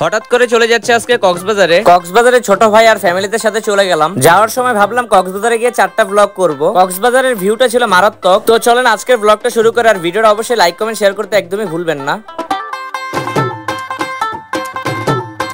হঠাৎ করে চলে যাচ্ছে আজকে কক্সবাজারে ছোট ভাই আর ফ্যামিলিদের সাথে চলে গেলাম। যাওয়ার সময় ভাবলাম কক্সবাজারে গিয়ে 4টা ব্লগ করব। কক্সবাজারের ভিউটা ছিল মারাত্মক। তো চলেন আজকের ব্লগটা শুরু করে, আর ভিডিওটা অবশ্যই লাইক কমেন্ট শেয়ার করতে একদমই ভুলবেন না।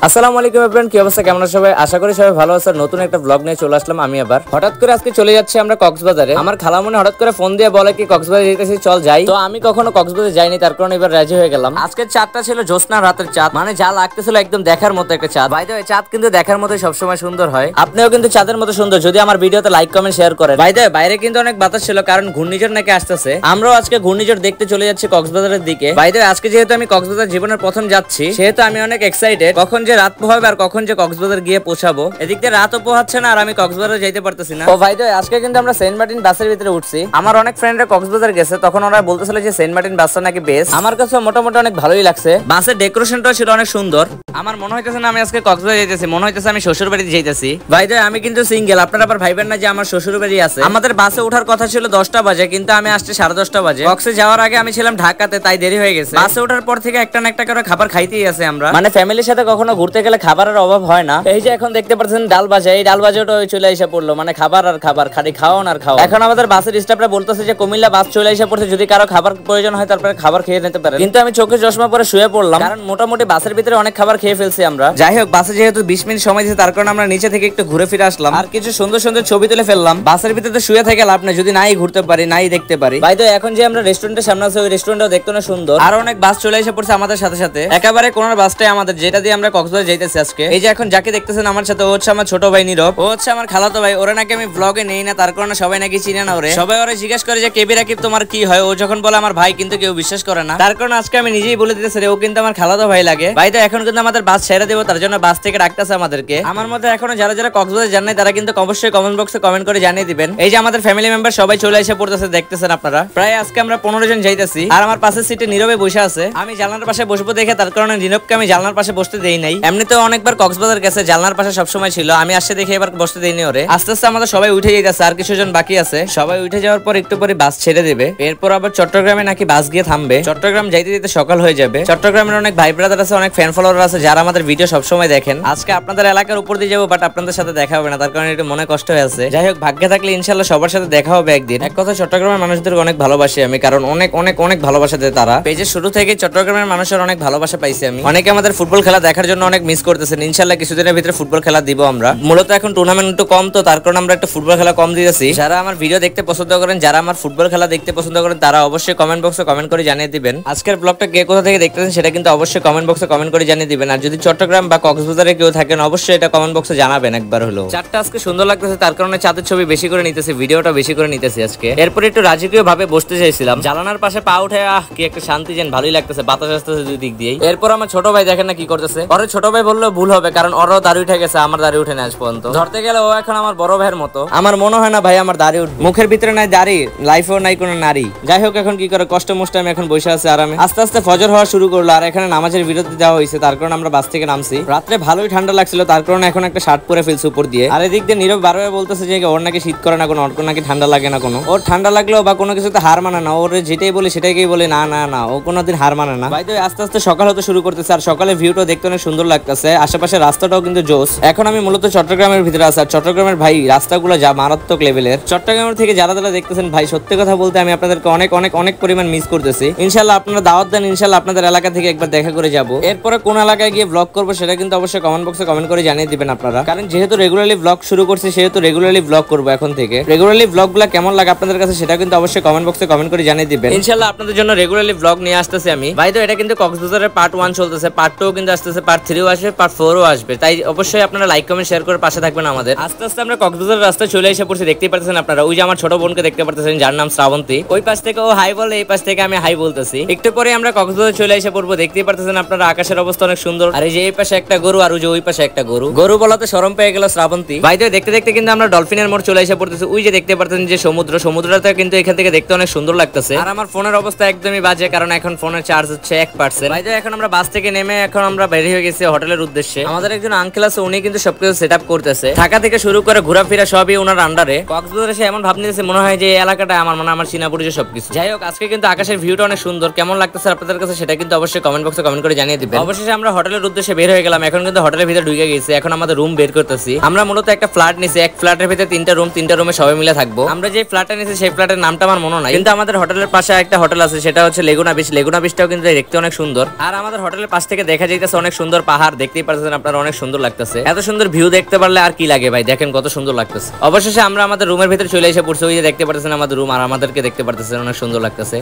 আসসালামু আলাইকুম এভরিওয়ান, কি অবস্থা, কেমন আছেন সবাই? আশা করি সবাই ভালো আছেন। নতুন একটা ব্লগ নিয়ে চলে আসলাম আমি আবার। হঠাৎ করে আজকে চলে যাচ্ছি আমরা কক্সবাজারে। আমার খালামণি হঠাৎ করে ফোন দিয়ে বলে কি কক্সবাজার যেতেছি, চল যাই। তো আমি কখনো কক্সবাজার যাইনি, তার কারণে এবার রাজি হয়ে গেলাম। আজকের চাঁদটা ছিল জ্যোৎস্না রাতের চাঁদ, মানে যা লাগতেছিল একদম দেখার মতো একটা চাঁদ। বাই দ্য ওয়ে, চাঁদ কিন্তু দেখার মতো সবসময় সুন্দর হয়। আপনিও কিন্তু চাঁদের মতো সুন্দর যদি আমার ভিডিওতে লাইক কমেন্ট শেয়ার করেন। বাই দ্য ওয়ে, বাইরে কিন্তু অনেক বাতাস ছিল, কারণ ঘূর্ণিঝড় নাকি আসতেছে। আমরাও আজকে ঘূর্ণিঝড় দেখতে চলে যাচ্ছি কক্সবাজারের দিকে। বাই দ্য ওয়ে, আজকে যেহেতু আমি কক্সবাজার জীবনের প্রথম যাচ্ছি, সেহেতু আমি অনেক এক্সাইটেড। কখন যে রাত পোহাবে আর কখন যে কক্সবাজার গিয়ে পৌঁছাবো। এদিক দিয়ে রাতও পোহাচ্ছে না আর আমি কক্সবাজার যাইতে পারতেছি না। ও ভাই তো আজকে কিন্তু আমরা সেন্ট মার্টিন বাসের ভিতরে উঠছি। আমার অনেক ফ্রেন্ডরা কক্সবাজার গেছে, তখন ওরা বলতেছিল যে সেন্ট মার্টিন বাসটা নাকি বেস্ট। আমার কাছে মোটামুটি অনেক ভালোই লাগছে। বাসের ডেকোরেশনটাও ছিল অনেক সুন্দর। আমার মনে হইতেছে না আমি আজকে কক্সবাজার যাইতেছি, মনে হইতেছে আমি শ্বশুর বাড়িতে যাইতেছি। ভাই তো আমি কিন্তু সিঙ্গেল, আপনারা আবার ভাইবেন না যে আমার শ্বশুর বাড়ি আছে। আমাদের বাসে ওঠার কথা ছিল 10টা বাজে, কিন্তু আমি আসছি 10:30 বাজে। কক্সে যাওয়ার আগে আমি ছিলাম ঢাকাতে, তাই দেরি হয়ে গেছে। বাসে ওঠার পর থেকে একটা না একটা করে খাবার খাইতেই আছে আমরা, মানে ফ্যামিলির সাথে কখনো ঘুরতে গেলে খাবারের অভাব হয় না। এই যে এখন দেখতে পাচ্ছেন ডাল ভাজা, এই ডাল ভাজাটা চলে এসে পড়লো, মানে খাবার আর খাবার, খালি খাওয়ান আর খাওয়া। এখন আমাদের বাসের স্টাফরা বলতেছে যে কুমিল্লা বাস চলে এসে পড়ছে, যদি কারো খাবার প্রয়োজন হয় তারপরে খাবার খেয়ে নিতে পারে। কিন্তু আমি চোখে চশমা পরে শুয়ে পড়লাম, কারণ মোটামুটি বাসের ভিতরে অনেক খাবার খেয়ে ফেলছি আমরা। যাই হোক, বাসে যেহেতু 20 মিনিট সময় দিয়েছে, তার কারণে আমরা নিচে থেকে একটু ঘুরে ফিরে আসলাম আর কিছু সুন্দর সুন্দর ছবি তুলে ফেললাম। বাসের ভিতরে শুয়ে থেকে লাভ নেই যদি নাই ঘুরতে পারি, নাই দেখতে পারি। ভাই তো এখন যে আমরা রেস্টুরেন্টের সামনে আছে, ওই রেস্টুরেন্টও দেখতে না সুন্দর। আর অনেক বাস চলে এসে পড়ছে আমাদের সাথে সাথে। একেবারে কোনার বাসটাই আমাদের, যেটা দিয়ে আমরা কক্সবাজার যাইতেছি আজকে। এই যে এখন যাকে দেখতেছেন আমার সাথে, ও হচ্ছে আমার ছোট ভাই নীরব, ও হচ্ছে আমার খালাতো ভাই। ওরা নাকি আমি ব্লগে নেই না, তার কারণে সবাই নাকি চিনে না ওরে। সবাই ওরা জিজ্ঞাসা করে যে কেবি রাকিব তোমার কি হয়, ও যখন বলে আমার ভাই, কিন্তু কেউ বিশ্বাস করে না। তার কারণে আজকে আমি নিজেই বলে দিতেছি ও কিন্তু আমার খালাতো ভাই লাগে। ভাই তো এখন কিন্তু আমাদের বাস ছেড়ে দেবো, তার জন্য বাস থেকে ডাকতেছে আমাদেরকে। আমার মধ্যে এখনো যারা যারা কক্সবাজার যান নাই, তারা কিন্তু অবশ্যই কমেন্ট বক্সে কমেন্ট করে জানিয়ে দিবেন। এই যে আমাদের ফ্যামিলি মেম্বার সবাই চলে এসে পড়তেছে, দেখতেছেন আপনারা। প্রায় আজকে আমরা 15 জন যাইতেছি। আর আমার পাশের সিটে নীরবে বসে আছে। আমি জানলার পাশে বসবো দেখে, তার কারণে নীরবকে আমি জানলার পাশে বসতে দেই নাই। এমনিতেও অনেকবার কক্সবাজার গেছে, জানলার পাশে সবসময় ছিল, আমি আসছে দেখে এবার বসতে দেইনি ওরে। আস্তে আস্তে আমাদের সবাই উঠে যাইতেছে, আর কিছু জন বাকি আছে। সবাই উঠে যাওয়ার পর একটু পরে বাস ছেড়ে দেবে। এরপর আবার চট্টগ্রামে নাকি বাস গিয়ে থামবে। চট্টগ্রাম যাইতে যেতে সকাল হয়ে যাবে। চট্টগ্রামের অনেক ভাই ব্রাদার আছে, অনেক ফ্যান ফলোয়ার আছে, যারা আমাদের ভিডিও সবসময় দেখেন। আজকে আপনাদের এলাকার উপর দিয়ে যাবো, বাট আপনাদের সাথে দেখা হবে না, তার কারণে একটু মনে কষ্ট হয়ে আছে। যাই হোক, ভাগ্যে থাকলে ইনশাল্লাহ সবার সাথে দেখা হবে একদিন। এক কথা, চট্টগ্রামের মানুষদের অনেক ভালোবাসি আমি, কারণ অনেক অনেক অনেক ভালোবাসা দেয় তারা। পেজের শুরু থেকে চট্টগ্রামের মানুষের অনেক ভালোবাসা পাইছি আমি। অনেকে আমাদের ফুটবল খেলা দেখার জন্য অনেক মিস করতেছেন। ইনশাল্লাহ কিছুদিনের ভিতরে ফুটবল খেলা দিব আমরা। মূলত এখন টুর্নামেন্ট একটু কম, তো তার কারণে আমরা একটু ফুটবল খেলা কম দিয়েছি। যারা আমার ভিডিও দেখতে পছন্দ করেন, যারা আমার ফুটবল খেলা দেখতে পছন্দ করেন, তারা অবশ্যই কমেন্ট বক্সে কমেন্ট করে জানিয়ে দিবেন। আজকের ব্লগটা কে কোথা থেকে দেখতেছেন সেটা কিন্তু অবশ্যই কমেন্ট বক্সে কমেন্ট করে জানিয়ে দিবেন। আর যদি চট্টগ্রাম বা কক্সবাজারে কেউ থাকেন, অবশ্যই এটা কমেন্ট বক্সে জানাবেন একবার হলো। চারটা আজকে সুন্দর লাগতেছে, তার কারণে চাঁদের ছবি বেশি করে নিতেছি, ভিডিওটা বেশি করে নিতেছি আজকে। এরপর একটু রাজকীয় ভাবে বসতে চাইছিলাম, জানালার পাশে পা উঠে কি একটা শান্তি, যেন ভালোই লাগতেছে, বাতাস আসতেছে দুই দিক দিয়ে। এরপর আমার ছোট ভাই দেখেন না কি করতেছে। ওরে ছোট ভাই বললেও ভুল হবে, কারণ ওরও দাড়ি উঠে গেছে, আমার দাড়ি উঠে না আজ পর্যন্ত। ধরতে গেলে ও এখন আমার বড় ভাইয়ের মতো। আমার মনে হয় না ভাই আমার দাড়ি উঠবে। মুখের ভিতরে নাই দাড়ি, লাইফেও নাই কোনো নারী। যাই হোক, এখন কি করে কষ্ট মষ্ট আমি এখন বসে আছি আরামে। আস্তে আস্তে ফজর হওয়া শুরু করলো, আর এখানে নামাজের বিরতি দেওয়া হয়েছে, তার কারণে আমরা বাস থেকে নামছি। রাত্রে ভালোই ঠান্ডা লাগছিল, তার কারণে এখন একটা শার্ট পরে ফেলছি উপর দিয়ে। আর এদিক দিয়ে নীরব বারবার বলতেছে যে ওর নাকি শীত করে না কোনো, ওর নাকি ঠান্ডা লাগে না কোনো। ওর ঠান্ডা লাগলেও বা কোনো কিছুতে হার মানে না, ওর যেটাই বলে সেটাই বলে না না না, ও কোনোদিন হার মানে না। ভাই তো আস্তে আস্তে সকাল হতে শুরু করতেছে, আর সকালে ভিউটা দেখতে অনেক সুন্দর লাগতেছে। আশেপাশে রাস্তাটাও কিন্তু জোস। এখন আমি মূলত চট্টগ্রামের ভিতরে আছি, আর চট্টগ্রামের ভাই রাস্তাগুলো যা মারাত্মক লেভেলের। চট্টগ্রামের থেকে যারা যারা দেখতেছেন ভাই, সত্যি কথা বলতে আমি আপনাদেরকে অনেক অনেক অনেক পরিমাণ মিস করতেছি। ইনশাল্লাহ আপনারা দাওয়াত দেন, ইনশাল্লাহ আপনাদের এলাকা থেকে একবার দেখা করে যাব। এরপরে কোন এলাকায় গিয়ে ব্লগ করবো সেটা কিন্তু অবশ্যই কমেন্ট বক্সে কমেন্ট করে জানিয়ে দিবেন আপনারা, কারণ যেহেতু রেগুলারলি ব্লগ শুরু করছি, সেহেতু রেগুলারলি ব্লগ করবো এখন থেকে। রেগুলারলি ব্লগগুলো কেমন লাগে আপনাদের কাছে সেটা কিন্তু অবশ্যই কমেন্ট বক্সে কমেন্ট করে জানিয়ে দিবেন। ইনশাল্লাহ আপনাদের জন্য রেগুলারলি ব্লগ নিয়ে আসতেছি আমি। ভাই তো এটা কিন্তু কক্সবাজারের পার্ট 1 চলতেছে, পার্ট 2 কিন্তু আসতেছে, পার্ট 3ও আসবে, পার্ট 4ও আসবে। তাই অবশ্যই আপনারা লাইক কমেন্ট শেয়ার করে পাশে থাকবেন আমাদের। আস্তে আস্তে আমরা কক্সবাজারের রাস্তায় চলে এসে পড়ছি, দেখতেই পাচ্ছেন আপনারা। ওই যে আমার ছোট বোনকে দেখতে পাচ্ছেন, যার নাম শ্রাবন্তী। ওই পাশ থেকে ও হাই বলে, এই পাশ থেকে আমি হাই বলতেছি। একটু পরে আমরা কক্সবাজার চলে এসে পড়বো, দেখতেই পাচ্ছেন আপনারা। আকাশের অবস্থা অনেক সুন্দর, আর এই যে এই পাশে একটা গরু, আর ওই যে ওই পাশে একটা গরু। গরু বলাতে শরম পেয়ে গেল শ্রাবন্তী। ভাই তো দেখতে দেখতে কিন্তু আমরা ডলফিনের মোড় চলে এসে পড়তেছি। ওই যে দেখতে পাচ্ছেন যে সমুদ্রটা কিন্তু এখান থেকে দেখতে অনেক সুন্দর লাগতেছে। আর আমার ফোনের অবস্থা একদমই বাজে, কারণ এখন ফোনের চার্জ হচ্ছে 1%। ভাই তো এখন আমরা বাস থেকে নেমে এখন আমরা বের হয়ে গেছি গেছি হোটেলের উদ্দেশ্যে। আমাদের একজন আঙ্কেল আছে, উনি কিন্তু সবকিছু সেট আপ করতেছে, থাকা থেকে শুরু করে ঘোরাফেরা সবই ওনার আন্ডারে। কক্সবাজারে এসে এমন ভাব নিতেছে মনে হয় যে এই এলাকাটা আমার মানে আমার চীনা পরিচয় সবকিছু। যাই হোক, আজকে কিন্তু আকাশের ভিউটা অনেক সুন্দর। কেমন লাগতেছে আপনাদের কাছে সেটা কিন্তু অবশ্যই কমেন্ট বক্সে কমেন্ট করে জানিয়ে দিবেন। অবশেষে আমরা হোটেলের উদ্দেশ্যে বের হয়ে গেলাম। এখন কিন্তু হোটেলের ভিতরে ঢুকে গেছি। এখন আমাদের রুম বের করতেছি। আমরা মূলত একটা ফ্ল্যাট নিছি, এক ফ্ল্যাটের ভিতরে 3টা রুম, 3টা রুমে সবাই মিলে থাকবো। আমরা যে ফ্ল্যাটটা নিছি সেই ফ্ল্যাটের নামটা আমার মনে নাই, কিন্তু আমাদের হোটেলের পাশে একটা হোটেল আছে, সেটা হচ্ছে লেগুনা বিচ। লেগুনা বিচটাও কিন্তু দেখতে অনেক সুন্দর। আর আমাদের হোটেলের পাশ থেকে দেখা যাইতেছে অনেক সুন্দর পাহাড়, দেখতেই পাচ্ছেন আপনারা, অনেক সুন্দর লাগতেছে। এত সুন্দর ভিউ দেখতে পারলে আর কি লাগে ভাই, দেখেন কত সুন্দর লাগতেছে। অবশেষে আমরা আমাদের রুমের ভিতরে চলে এসে পড়ছি। ওই যে দেখতে পাচ্ছেন আমাদের রুম, আর আমাদেরকে দেখতে পাচ্ছেন, অনেক সুন্দর লাগতেছে।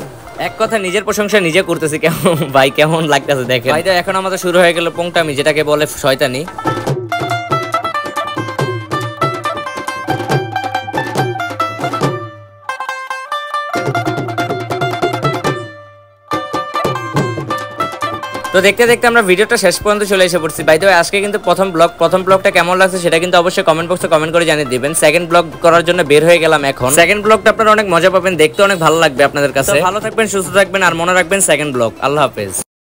এক কথা নিজের প্রশংসা নিজে করতেছি। কেমন ভাই, কেমন লাগতেছে দেখেন ভাই। তো এখন আমাদের শুরু হয়ে গেল পোংটামি, যেটাকে বলে শয়তানি। তো দেখতে দেখতে আমরা ভিডিওটা শেষ পর্যন্ত চলে এসে পড়ছি। বাই দ্য ওয়ে, আজকে কিন্তু প্রথম ব্লগটা কেমন লাগছে সেটা কিন্তু অবশ্যই কমেন্ট বক্সে কমেন্ট করে জানিয়ে দিবেন। সেকেন্ড ব্লগ করার জন্য বের হয়ে গেলাম এখন। সেকেন্ড ব্লগটা আপনারা অনেক মজা পাবেন, দেখতে অনেক ভালো লাগবে আপনাদের কাছে। ভালো থাকবেন, সুস্থ থাকবেন, আর মনে রাখবেন সেকেন্ড ব্লগ। আল্লাহ হাফেজ।